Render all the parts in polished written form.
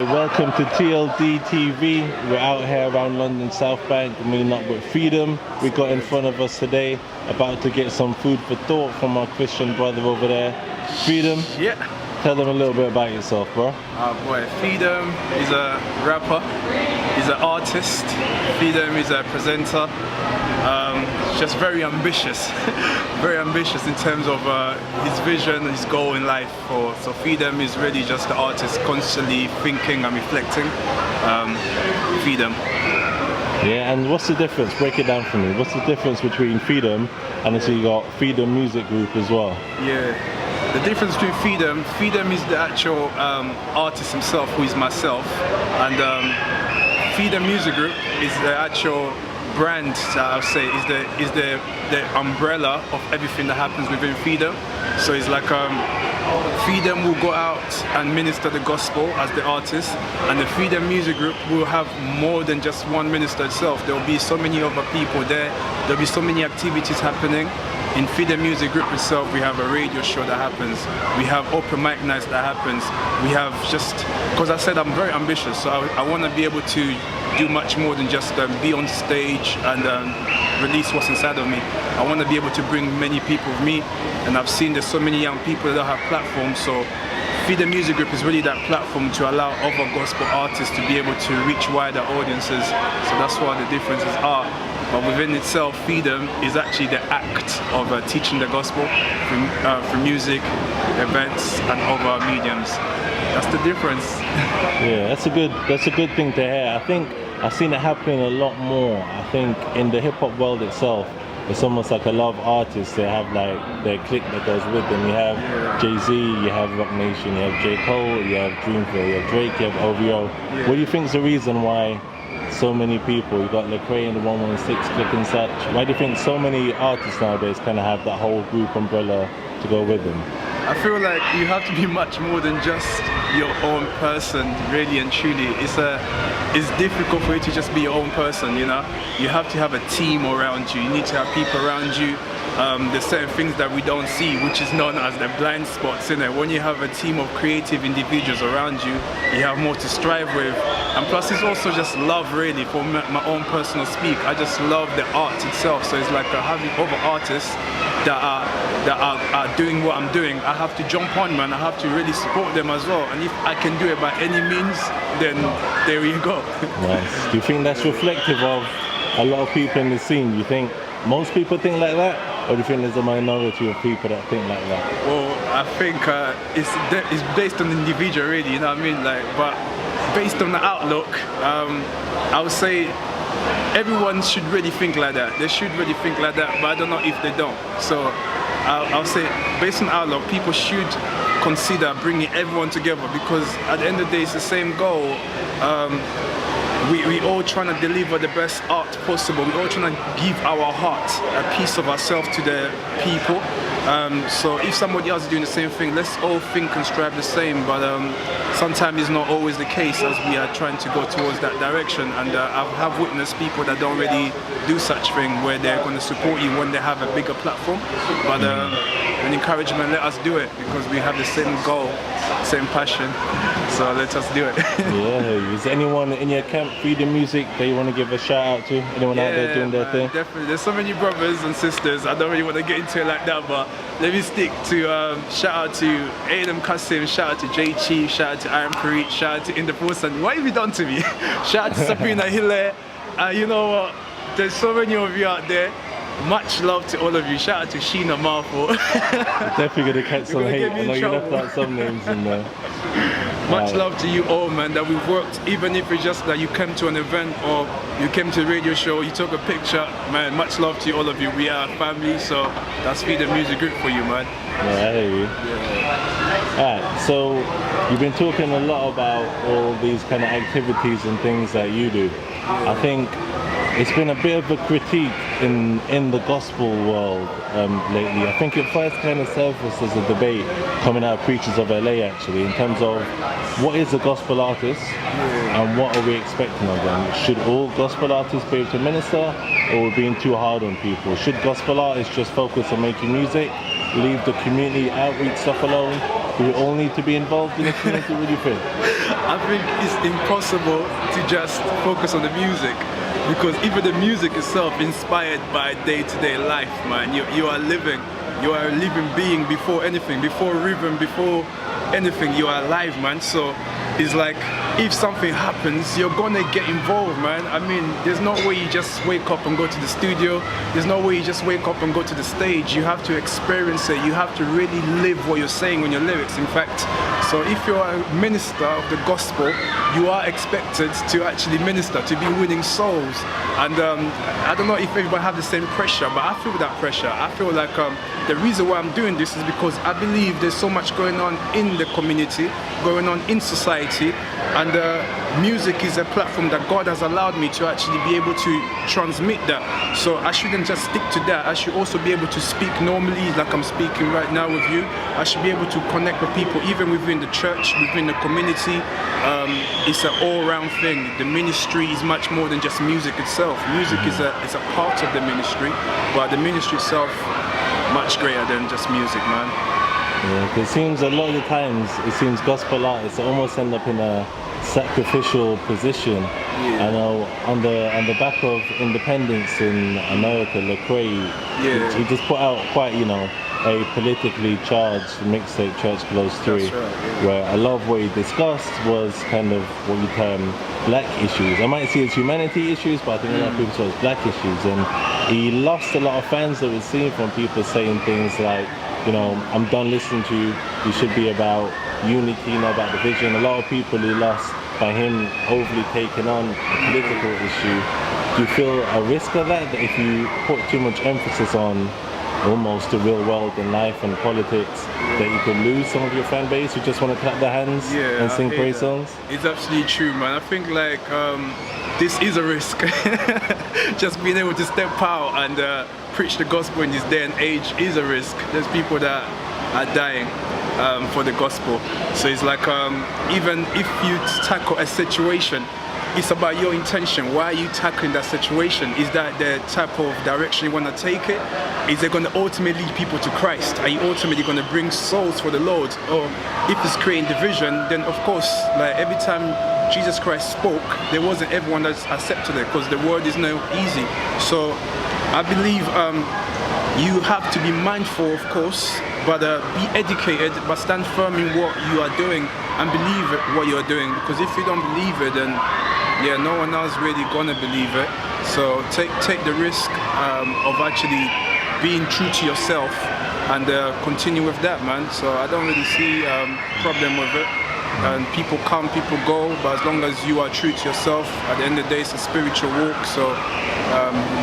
welcome to TLD TV. We're out here around London South Bank, meeting up with Freedom. We got in front of us today, about to get some food for thought from our Christian brother over there. Freedom, Yeah. tell them a little bit about yourself, bro. Boy, Freedom is a rapper, he's an artist, Freedom is a presenter. Just very ambitious, very ambitious in terms of his vision, his goal in life. So Freedom is really just the artist constantly thinking and reflecting. Freedom. Yeah, and what's the difference? Break it down for me. What's the difference between Freedom and so you got Freedom Music Group as well? Yeah. The difference between Freedom is the actual artist himself, who is myself, and Freedom Music Group is the actual brand that I'll say is the umbrella of everything that happens within Freedom. So it's like Freedom will go out and minister the gospel as the artist, and the Freedom Music Group will have more than just one minister itself. There will be so many other people there. There will be so many activities happening. In Freedom Music Group itself, we have a radio show that happens. We have open mic nights that happens. We have just, because I said I'm very ambitious, so I want to be able to do much more than just be on stage and release what's inside of me. I want to be able to bring many people with me, and I've seen there's so many young people that have platforms, so Freedom Music Group is really that platform to allow other gospel artists to be able to reach wider audiences. So that's what the differences are. But within itself, Freedom is actually the act of teaching the gospel through music, events, and other mediums. That's the difference. Yeah, that's a good thing to hear. I think I've seen it happening a lot more. I think in the hip hop world itself, it's almost like a lot of artists, they have like their clique that goes with them. You have Jay-Z, you have Rock Nation, you have J. Cole, you have Dreamville, you have Drake, you have OVO. Yeah. What do you think is the reason why so many people, you got Lecrae and the 116 clique and such, why do you think so many artists nowadays kind of have that whole group umbrella to go with them? I feel like you have to be much more than just your own person, really and truly. It's difficult for you to just be your own person, you know? You have to have a team around you. You need to have people around you. There's certain things that we don't see, which is known as the blind spots, in it. When you have a team of creative individuals around you, you have more to strive with. And plus, it's also just love, really, for my own personal speak. I just love the art itself. So it's like having other artists that are doing what I'm doing. I have to jump on, man. I have to really support them as well. And if I can do it by any means, then there you go. Nice. Do you think that's reflective of a lot of people in the scene? Do you think most people think like that? Or do you think there's a minority of people that think like that? Well, I think it's based on the individual, really, you know what I mean? Like, but based on the outlook, I would say everyone should really think like that. They should really think like that, but I don't know if they don't. So I'll say, based on outlook, people should consider bringing everyone together, because at the end of the day, it's the same goal. We all trying to deliver the best art possible. We all trying to give our heart, a piece of ourselves to the people. So if somebody else is doing the same thing, let's all think and strive the same. But sometimes it's not always the case, as we are trying to go towards that direction. And I have witnessed people that don't really do such thing, where they're going to support you when they have a bigger platform. But an encouragement, let us do it, because we have the same goal, same passion. So let us do it. Yeah. Is anyone in your camp, Freedom Music, that you want to give a shout out to? Anyone out there doing their thing? Definitely. There's so many brothers and sisters. I don't really want to get into it like that, but let me stick to shout out to Adam Kasim, shout out to J Chief, shout out to Iron Preach, shout out to Indeforsan. What have you done to me? Shout out to Sabrina Hille. You know what? There's so many of you out there. Much love to all of you. Shout out to Sheena Marfo. Definitely gonna catch some hate. I know you left out some names in there. Much love to you all, man, that we've worked, even if it's just that you came to an event or you came to a radio show, you took a picture, man, much love to all of you. We are a family, so that's Freedom Music Group for you, man. Yeah, I hear you. Yeah. Alright, so you've been talking a lot about all these kind of activities and things that you do. I think it's been a bit of a critique in the gospel world lately. I think it first kind of surfaced as a debate coming out of preachers of LA, actually, in terms of what is a gospel artist and what are we expecting of them. Should all gospel artists be able to minister, or are we being too hard on people? Should gospel artists just focus on making music, leave the community outreach stuff alone? Do we all need to be involved in the community? What do you think? I think it's impossible to just focus on the music, because even the music itself inspired by day-to-day life, man. You are a living being before anything, before rhythm, before anything. You are alive, man. So it's like, if something happens, you're gonna get involved, man. I mean, there's no way you just wake up and go to the studio. There's no way you just wake up and go to the stage. You have to experience it. You have to really live what you're saying on your lyrics, in fact. So if you're a minister of the gospel, you are expected to actually minister, to be winning souls. And I don't know if everybody have the same pressure, but I feel that pressure. I feel like the reason why I'm doing this is because I believe there's so much going on in the community, going on in society, and music is a platform that God has allowed me to actually be able to transmit that. So I shouldn't just stick to that. I should also be able to speak normally, like I'm speaking right now with you. I should be able to connect with people, even within the church, within the community. It's an all-round thing. The ministry is much more than just music itself. Music is a part of the ministry, but the ministry itself much greater than just music, man. Yeah, 'cause it seems a lot of the times, it seems gospel artists almost end up in a sacrificial position. Yeah. I know on the back of independence in America, Lecrae, Yeah. he just put out quite, a politically charged mixtape, Church Close 3, That's right, yeah. where a lot of what he discussed was kind of what you term black issues. I might see it as humanity issues, but I think a lot of people saw it as black issues. And he lost a lot of fans that we've seen from people saying things like, I'm done listening to you. You should be about unity, not about division. A lot of people he lost by him overly taking on a political issue. Do you feel a risk of that if you put too much emphasis on almost the real world and life and politics, that you could lose some of your fan base who just want to clap their hands and sing praise songs? It's absolutely true, man. I think like this is a risk. Just being able to step out and preach the gospel in this day and age is a risk. There's people that are dying for the gospel. So it's like even if you tackle a situation, it's about your intention. Why are you tackling that situation? Is that the type of direction you want to take it? Is it going to ultimately lead people to Christ? Are you ultimately going to bring souls for the Lord? Or if it's creating division, then of course, like every time Jesus Christ spoke, there wasn't everyone that accepted it, because the word is not easy. So I believe you have to be mindful, of course, but be educated, but stand firm in what you are doing and believe what you are doing. Because if you don't believe it, then no one else really gonna believe it. So take the risk of actually being true to yourself and continue with that, man. So I don't really see problem with it. And people come, people go, but as long as you are true to yourself, at the end of the day, it's a spiritual walk. So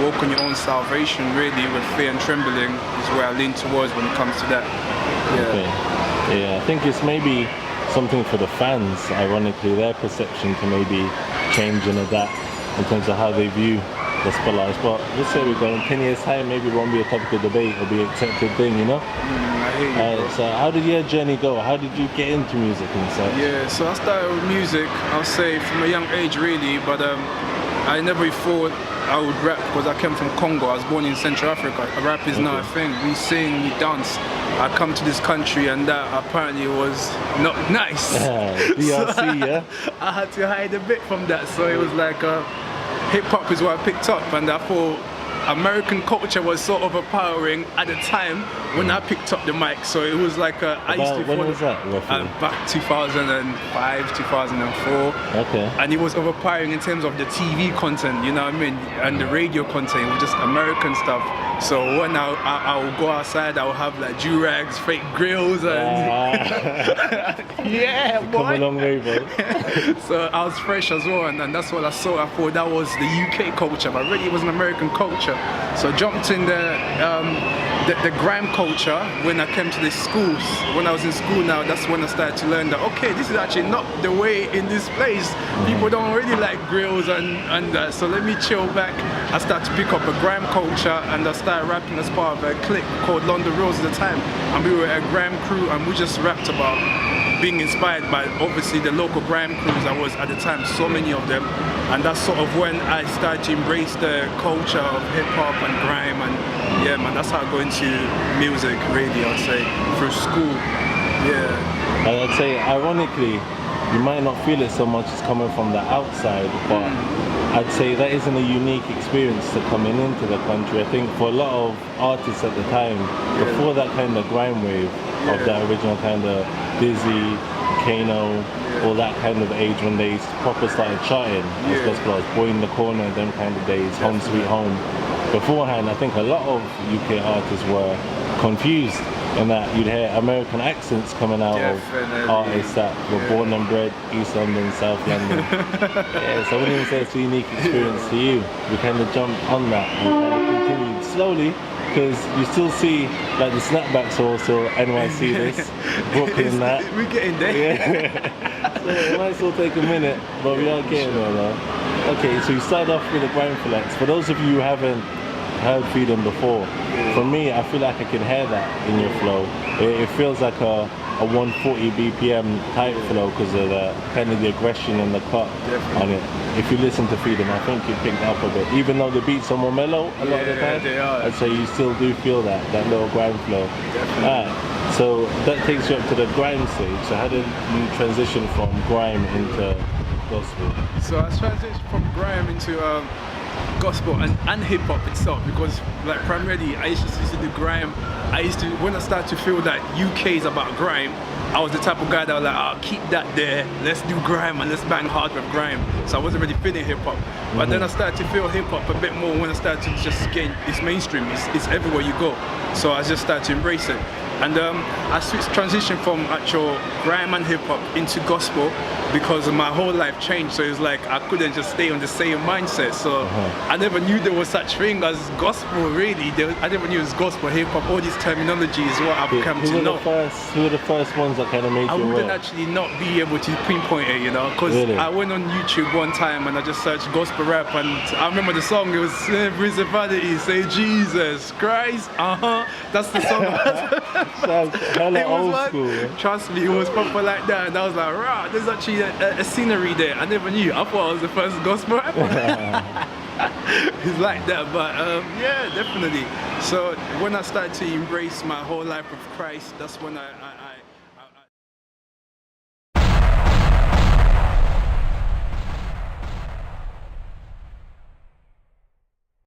walk on your own salvation, really, with fear and trembling is where I lean towards when it comes to that. Yeah. Okay. Yeah, I think it's maybe something for the fans, ironically, their perception to maybe change and adapt in terms of how they view gospel artists. But let's say we've got in 10 years' time, maybe it won't be a topic of debate, it'll be an accepted thing, I hear you, so how did your journey go? How did you get into music and such? Yeah, so I started with music, I'll say from a young age really, but I never thought I would rap because I came from Congo. I was born in Central Africa. Rap is not a thing. We sing, we dance. I come to this country and that apparently was not nice. DRC, yeah? I had to hide a bit from that. So it was like hip hop is what I picked up, and I thought American culture was sort of overpowering at the time when I picked up the mic. So it was like I used to when was that roughly? Back 2005, 2004. Okay. And it was overpowering in terms of the TV content, you know what I mean, and the radio content. It was just American stuff. So when I would go outside, I would have like do-rags, fake grills, and yeah, boy. Come a long way, bro. So I was fresh as well, and that's what I saw. I thought that was the UK culture, but really it was an American culture. So I jumped in the grime culture when I came to the schools. When I was in school now, that's when I started to learn that, okay, this is actually not the way in this place. People don't really like grills and that. So let me chill back. I started to pick up a grime culture, and I started rapping as part of a clique called London Rose at the time. And we were a grime crew, and we just rapped about being inspired by obviously the local grime crews that was at the time, so many of them. And that's sort of when I started to embrace the culture of hip hop and grime, and yeah, man, that's how I got into music really, I'd say, through school. Yeah. I'd say, ironically, you might not feel it so much as coming from the outside, but I'd say that isn't a unique experience to coming into the country. I think for a lot of artists at the time, before that kind of grime wave of that original kind of Dizzy, Kano, all that kind of age when they proper started charting as gospel artists, Boy in the Corner, them kind of days, Home Sweet Home. Beforehand, I think a lot of UK artists were confused in that you'd hear American accents coming out of artists that were born and bred East London, South London. Yeah, so I wouldn't even say it's a unique experience to you. We kind of jumped on that and kind of continued slowly, because you still see like the snapbacks are also NYC this, Brooklyn that. We're getting there. Yeah. So it might still take a minute, but we are getting there though. Okay, so you started off with a grime flex. For those of you who haven't heard Freedom before, for me, I feel like I can hear that in your flow. It feels like a 140 BPM type flow because of the kind of the aggression and the cut on it. If you listen to Freedom, I think you picked up a bit. Even though the beats are more mellow a lot of the time, they are. I'd say you still do feel that little grime flow. Alright, so that takes you up to the grime stage. So how did you transition from grime into gospel? So I transitioned from grime into gospel and hip hop itself, because like primarily I used to listen to grime. When I started to feel that UK is about grime, I was the type of guy that was like, I'll keep that there, let's do grime and let's bang hard with grime. So I wasn't really feeling hip hop. But then I started to feel hip hop a bit more when I started to just get, it's mainstream, it's everywhere you go. So I just started to embrace it. And I transitioned from actual grime and hip hop into gospel because my whole life changed. So it's like I couldn't just stay on the same mindset. So I never knew there was such thing as gospel, really. I never knew it was gospel, hip hop, all these terminologies is what I've come to know. Who were the first ones that kind of made you I wouldn't aware? actually not be able to pinpoint it, you know, because Really? I went on YouTube one time and I just searched gospel rap, and I remember the song, it was Principality, say Jesus Christ, that's the song. Sounds hella It was old like, school. trust me, it was proper like that, and I was like, rah, there's actually a scenery there. I never knew. I thought I was the first gospel rapper. It's like that, but yeah, definitely. So when I started to embrace my whole life with Christ, that's when I